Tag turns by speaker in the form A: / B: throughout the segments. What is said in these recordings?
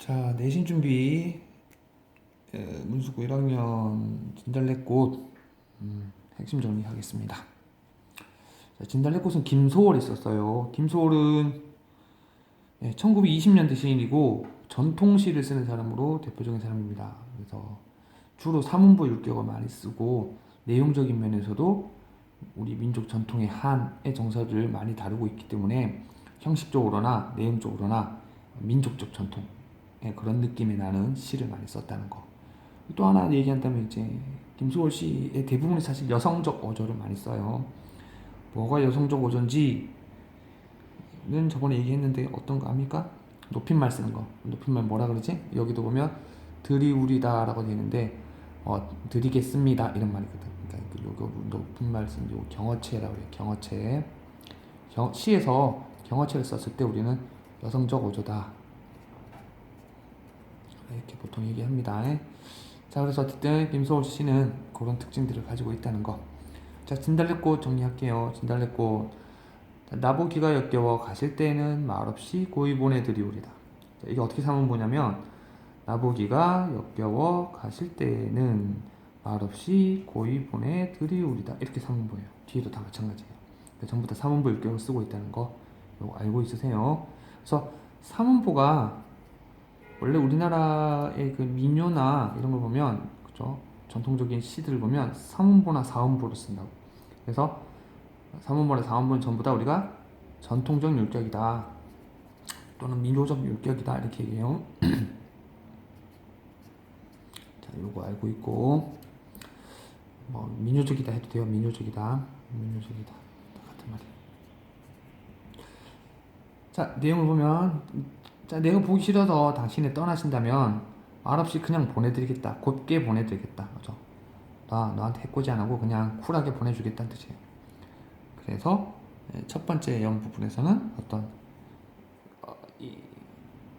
A: 자, 내신 준비 문수고 1학년 진달래꽃 핵심 정리하겠습니다. 자, 진달래꽃은 김소월이 썼어요. 김소월은 1920년대 시인이고 전통시를 쓰는 사람으로 대표적인 사람입니다. 그래서 주로 사문보 율격을 많이 쓰고 내용적인 면에서도 우리 민족 전통의 한의 정서를 많이 다루고 있기 때문에 형식적으로나 내용적으로나 민족적 전통 그런 느낌이 나는 시를 많이 썼다는 거. 또 하나 얘기한다면 이제 김소월 씨의 대부분이 사실 여성적 어조를 많이 써요. 뭐가 여성적 어조인지는 저번에 얘기했는데 어떤 거 압니까? 높임말 쓰는 거. 높임말 뭐라 그러지? 여기도 보면 드리우리다라고 되는데 드리겠습니다 이런 말이거든. 그러니까 요거 높임말 쓰는 요 경어체라고 해요. 경어체. 시에서 경어체를 썼을 때 우리는 여성적 어조다. 이렇게 보통 얘기합니다. 자, 그래서 어쨌든 김소월 씨는 그런 특징들을 가지고 있다는 거. 자, 진달래꽃 정리할게요. 진달래꽃. 나보기가 역겨워 가실 때는 말없이 고이 보내드리오리다. 자, 이게 어떻게 사면 보냐면 나보기가 역겨워 가실 때는 말없이 고이 보내드리오리다. 이렇게 사면 보여요. 뒤에도 다 마찬가지예요. 전부 다 사문보 율격을 쓰고 있다는 거 이거 알고 있으세요. 그래서 사문보가 원래 우리나라의 그 민요나 이런 걸 보면 그죠? 전통적인 시들을 보면 삼음보나 사음보를 쓴다고. 그래서 삼음보나 사음보는 전부 다 우리가 전통적 율격이다 또는 민요적 율격이다 이렇게 얘기해요. 자, 요거 알고 있고 뭐 민요적이다 해도 돼요. 민요적이다, 민요적이다 같은 말이에요. 자, 내용을 보면 자, 내가 보기 싫어서 당신이 떠나신다면 말없이 그냥 보내드리겠다. 곱게 보내드리겠다. 그죠? 너한테 해코지 안 하고 그냥 쿨하게 보내주겠다는 뜻이에요. 그래서 첫 번째 연 부분에서는 어떤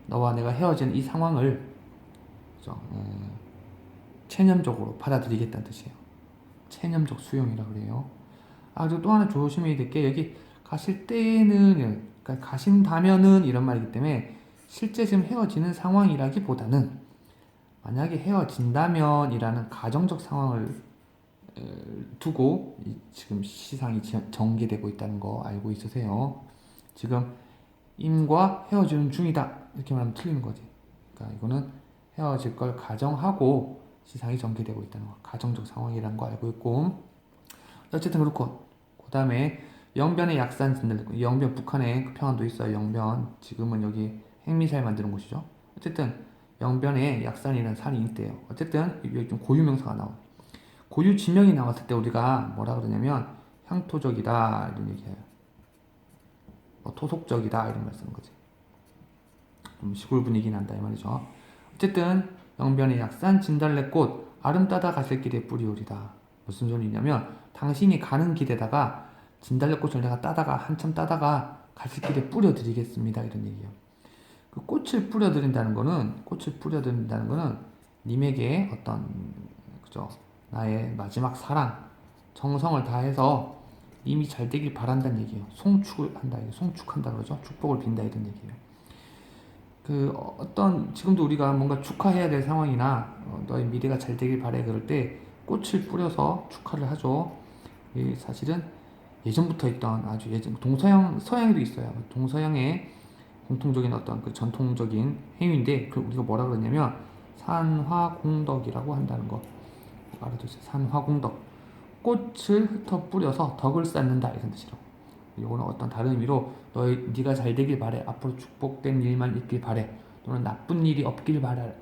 A: 너와 내가 헤어진 이 상황을 그죠? 체념적으로 받아들이겠다는 뜻이에요. 체념적 수용이라고 그래요. 그리고 또 하나 조심해야 될 게 여기 가실 때는 그러니까 가신다면은 이런 말이기 때문에 실제 지금 헤어지는 상황이라기보다는 만약에 헤어진다면 이라는 가정적 상황을 두고 지금 시상이 전개되고 있다는 거 알고 있으세요. 지금 임과 헤어지는 중이다 이렇게 말하면 틀리는 거지. 그러니까 이거는 헤어질 걸 가정하고 시상이 전개되고 있다는 거, 가정적 상황이라는 거 알고 있고. 어쨌든 그렇고 그 다음에 영변의 약산 진달래꽃. 영변 북한에 그 평안도 있어요. 영변 지금은 여기 핵미사일 만드는 곳이죠. 어쨌든 영변에 약산이라는 산이 있대요. 어쨌든 여기 좀 고유명사가 나와. 고유 지명이 나왔을 때 우리가 뭐라 그러냐면 향토적이다 이런 얘기해요. 뭐 토속적이다 이런 말 쓰는 거지. 좀 시골 분위기 난다 이 말이죠. 어쨌든 영변의 약산 진달래꽃 아름 따다 가실 길에 뿌리오리다. 무슨 소리냐면 당신이 가는 길에다가 진달래꽃을 내가 따다가 한참 따다가 가실 길에 뿌려드리겠습니다 이런 얘기예요. 그 꽃을 뿌려드린다는 거는 님에게 어떤 그죠 나의 마지막 사랑 정성을 다해서 님이 잘 되길 바란다는 얘기예요. 송축을 한다, 송축한다 그러죠. 축복을 빈다 이런 얘기예요. 그 어떤 지금도 우리가 뭔가 축하해야 될 상황이나 너의 미래가 잘 되길 바래 그럴 때 꽃을 뿌려서 축하를 하죠. 사실은 예전부터 있던 아주 예전 서양에도 있어요. 동서양의 공통적인 어떤 그 전통적인 행위인데 그 우리가 뭐라 그러냐면 산화공덕이라고 한다는 거 알아두세요. 산화공덕. 꽃을 흩어 뿌려서 덕을 쌓는다 이런 뜻이라고. 이거는 어떤 다른 의미로 네가 잘 되길 바래. 앞으로 축복된 일만 있길 바래. 또는 나쁜 일이 없길 바래.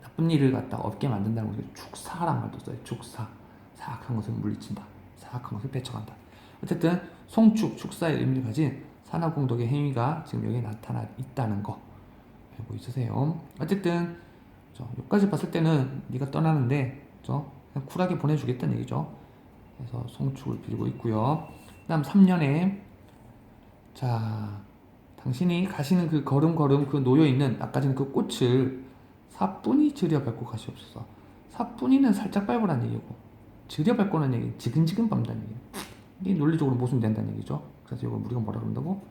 A: 나쁜 일을 갖다 없게 만든다는 것을 축사란 말도 써요. 축사. 사악한 것을 물리친다. 사악한 것을 빼쳐간다. 어쨌든 송축, 축사의 의미를 가진 산화공덕의 행위가 지금 여기에 나타나 있다는 거 알고 있으세요. 어쨌든 여기까지 봤을 때는 네가 떠나는데 그냥 쿨하게 보내주겠다는 얘기죠. 그래서 송축을 빌고 있고요. 그 다음 3년에 자 당신이 가시는 그 걸음걸음 그 놓여있는 아까 전에 그 꽃을 사뿐히 들여밟고 가시옵소서. 사뿐히는 살짝 밟으라는 얘기고 들여밟고는 얘기 지근지근 밟는다는 얘기예요. 이게 논리적으로 모순된다는 얘기죠. 그래서 이걸 우리가 뭐라 그런다고?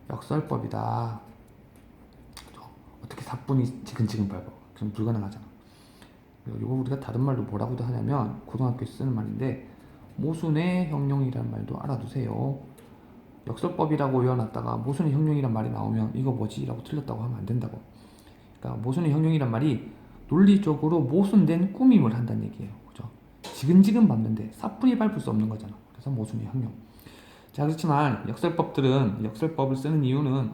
A: 역설법이다. 어떻게 사뿐히 지근지근 밟아? 그럼 불가능하잖아. 이거 우리가 다른 말로 뭐라고도 하냐면 고등학교에서 쓰는 말인데 모순의 형용이라는 말도 알아두세요. 역설법이라고 외워놨다가 모순의 형용이란 말이 나오면 이거 뭐지? 라고 틀렸다고 하면 안 된다고. 그러니까 모순의 형용이란 말이 논리적으로 모순된 꾸밈을 한다는 얘기예요. 그죠? 지근지근 밟는데 사뿐히 밟을 수 없는 거잖아. 그래서 모순의 형용. 자, 그렇지만 역설법들은 역설법을 쓰는 이유는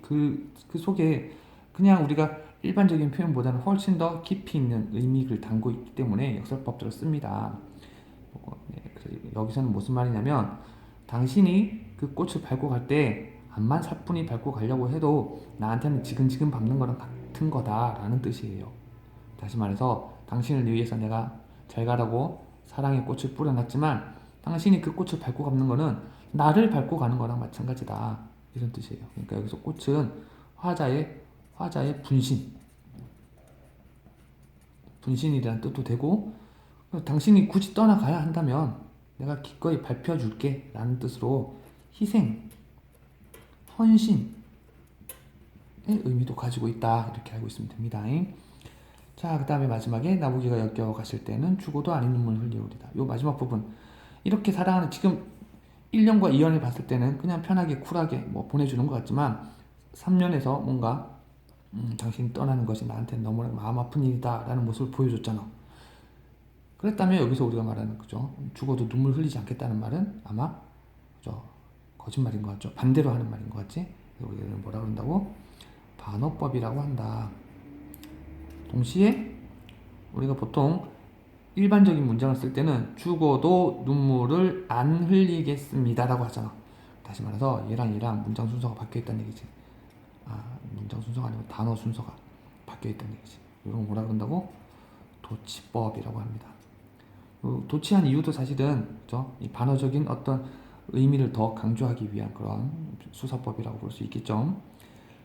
A: 그 속에 그냥 우리가 일반적인 표현보다는 훨씬 더 깊이 있는 의미를 담고 있기 때문에 역설법들을 씁니다. 여기서는 무슨 말이냐면 당신이 그 꽃을 밟고 갈 때 암만 사뿐히 밟고 가려고 해도 나한테는 지근지근 밟는 거랑 같은 거다라는 뜻이에요. 다시 말해서 당신을 위해서 내가 잘 가라고 사랑의 꽃을 뿌려놨지만 당신이 그 꽃을 밟고 가는 거는 나를 밟고 가는 거랑 마찬가지다. 이런 뜻이에요. 그러니까 여기서 꽃은 화자의 분신이라는 뜻도 되고 당신이 굳이 떠나가야 한다면 내가 기꺼이 밟혀줄게 라는 뜻으로 희생, 헌신의 의미도 가지고 있다. 이렇게 알고 있으면 됩니다. 자, 그 다음에 마지막에 나부기가 역겨워 가실 때는 죽어도 아닌 눈물 흘리오리다. 요 마지막 부분 이렇게 사랑하는 지금 1년과 2년을 봤을 때는 그냥 편하게 쿨하게 뭐 보내주는 것 같지만 3년에서 뭔가 당신이 떠나는 것이 나한테는 너무나 마음 아픈 일이다 라는 모습을 보여줬잖아. 그랬다면 여기서 우리가 말하는 그죠? 죽어도 눈물 흘리지 않겠다는 말은 아마 그죠? 거짓말인 것 같죠? 반대로 하는 말인 것 같지? 우리가 뭐라 그런다고? 반어법이라고 한다. 동시에 우리가 보통 일반적인 문장을 쓸 때는 죽어도 눈물을 안 흘리겠습니다 라고 하잖아. 다시 말해서 얘랑 문장 순서가 바뀌어 있다는 얘기지. 문장 순서가 아니고 단어 순서가 바뀌어 있다는 얘기지. 이런 거 뭐라 그런다고? 도치법이라고 합니다. 도치한 이유도 사실은 그죠? 이 반어적인 어떤 의미를 더 강조하기 위한 그런 수사법이라고 볼 수 있겠죠.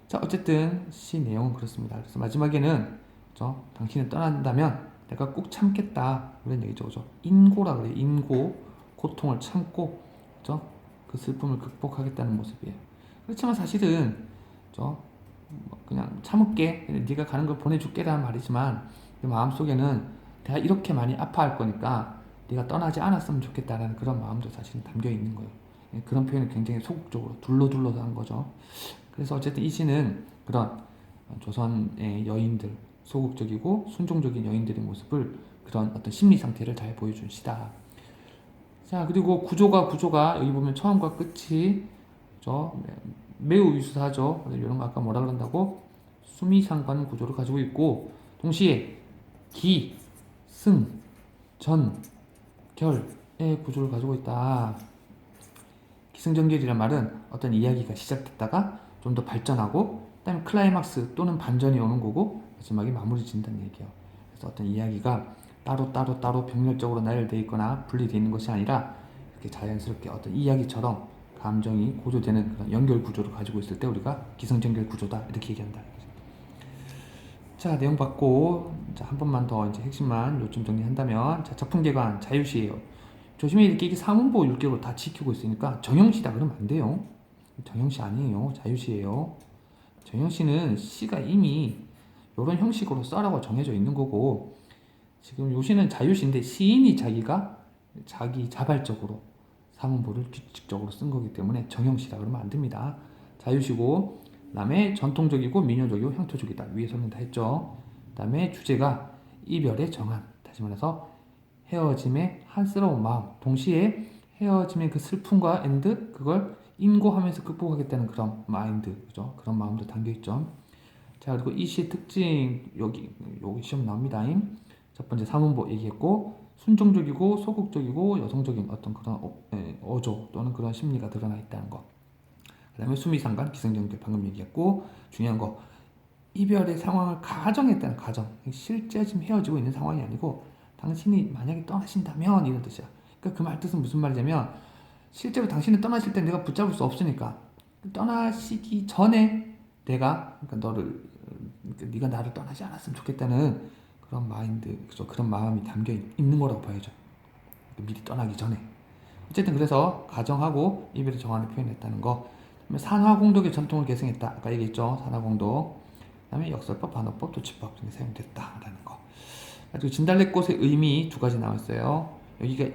A: 자, 어쨌든 시 내용은 그렇습니다. 그래서 마지막에는 그죠? 당신이 떠난다면 내가 꼭 참겠다 그런 얘기죠. 그죠? 인고라 그래요. 인고, 고통을 참고 그죠? 그 슬픔을 극복하겠다는 모습이에요. 그렇지만 사실은 그죠? 그냥 참을게, 네가 가는 걸 보내줄게라는 말이지만 내 마음속에는 내가 이렇게 많이 아파할 거니까 네가 떠나지 않았으면 좋겠다라는 그런 마음도 사실은 담겨 있는 거예요. 그런 표현을 굉장히 소극적으로 둘러둘러서 한 거죠. 그래서 어쨌든 이 시는 그런 조선의 여인들, 소극적이고 순종적인 여인들의 모습을 그런 어떤 심리 상태를 잘 보여준 시다. 자, 그리고 구조가 여기 보면 처음과 끝이 매우 유사하죠. 이런 거 아까 뭐라 그런다고? 수미상관 구조를 가지고 있고 동시에 기, 승, 전, 결의 구조를 가지고 있다. 기승전결이란 말은 어떤 이야기가 시작됐다가 좀 더 발전하고 그다음에 클라이막스 또는 반전이 오는 거고 마지막에 마무리 짓는다는 얘기예요. 그래서 어떤 이야기가 따로 병렬적으로 나열되어 있거나 분리되어 있는 것이 아니라 이렇게 자연스럽게 어떤 이야기처럼 감정이 고조되는 그런 연결 구조를 가지고 있을 때 우리가 기승전결 구조다 이렇게 얘기한다. 자, 내용 받고 한 번만 더 이제 핵심만 요점 정리한다면 자, 작품개관 자유시예요. 조심히 이게 사문보 율격을 다 지키고 있으니까 정형시다 그러면 안 돼요. 정형시 아니에요. 자유시예요. 정형시는 시가 이미 이런 형식으로 써라고 정해져 있는 거고 지금 요시는 자유시인데 시인이 자기 자발적으로 사문보를 규칙적으로 쓴 거기 때문에 정형시다 그러면 안 됩니다. 자유시고 그다음에 전통적이고 민요적이고 향토적이다. 위에서는 다 했죠. 그다음에 주제가 이별의 정한. 다시 말해서 헤어짐의 한스러운 마음. 동시에 헤어짐의 그 슬픔과 엔드 그걸 인고하면서 극복하겠다는 그런 마인드, 그죠? 그런 마음도 담겨 있죠. 자, 그리고 이 시의 특징 여기 시험 나옵니다. 첫 번째 사문보 얘기했고 순종적이고 소극적이고 여성적인 어떤 그런 어조 또는 그런 심리가 드러나 있다는 거. 그 다음에 수미상관, 기승전결 방금 얘기했고 중요한 거 이별의 상황을 가정했다는 가정. 실제 지금 헤어지고 있는 상황이 아니고 당신이 만약에 떠나신다면 이런 뜻이야. 그러니까 그 말 뜻은 무슨 말이냐면 실제로 당신은 떠나실 때 내가 붙잡을 수 없으니까 떠나시기 전에 내가 네가 나를 떠나지 않았으면 좋겠다는 그런 마인드, 그죠? 그런 마음이 담겨 있는 거라고 봐야죠. 미리 떠나기 전에. 어쨌든 그래서 가정하고 이별의 정한을 표현했다는 거. 산화공덕의 전통을 계승했다. 아까 얘기했죠. 산화공덕. 그다음에 역설법, 반어법, 도치법 등에 사용됐다라는 거. 그리고 진달래꽃의 의미 두 가지 나와 있어요. 여기가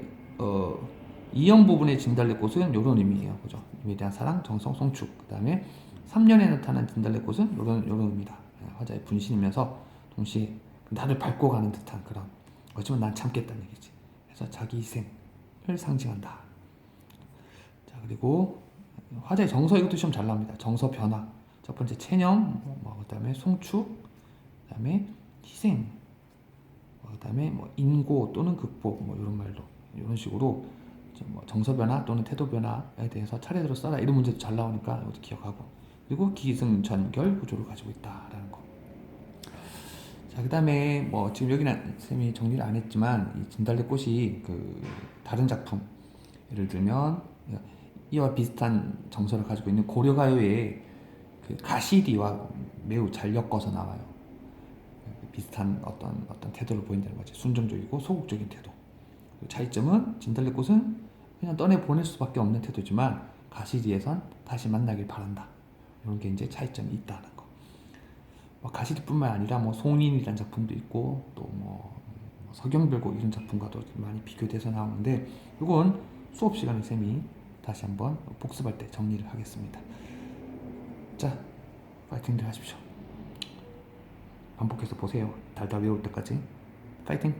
A: 이형 부분의 진달래꽃은 이런 의미예요. 그죠? 의미에 대한 사랑, 정성, 송축. 그다음에 3년에 나타난 진달래꽃은 이런 의미다. 화자의 분신이면서 동시에 나를 밟고 가는 듯한 그런 거지만 난 참겠다는 얘기지. 그래서 자기 희생을 상징한다. 자, 그리고 화자의 정서, 이것도 시험 잘 나옵니다. 정서 변화. 첫 번째 체념, 그다음에 송축, 그다음에 희생, 그다음에 인고 또는 극복, 이런 말도 이런 식으로 정서 변화 또는 태도 변화에 대해서 차례대로 써라, 이런 문제도 잘 나오니까 이것도 기억하고. 그리고 기승전결 구조를 가지고 있다라는 거. 자, 그다음에 지금 여기는 쌤이 정리를 안 했지만 이 진달래꽃이 그 다른 작품, 예를 들면 이와 비슷한 정서를 가지고 있는 고려가요의 그 가시리와 매우 잘 엮어서 나와요. 비슷한 어떤 태도를 보인다는 거지. 순종적이고 소극적인 태도. 그 차이점은 진달래꽃은 그냥 떠내 보낼 수밖에 없는 태도지만 가시리에선 다시 만나길 바란다. 이런 게 이제 차이점이 있다는 거. 가시리뿐만 아니라 송인이라는 작품도 있고 또 서경별곡 이런 작품과도 많이 비교돼서 나오는데 이건 수업 시간에 쌤이 다시 한번 복습할 때 정리를 하겠습니다. 자, 파이팅들 하십시오. 반복해서 보세요. 달달 외울 때까지. 파이팅!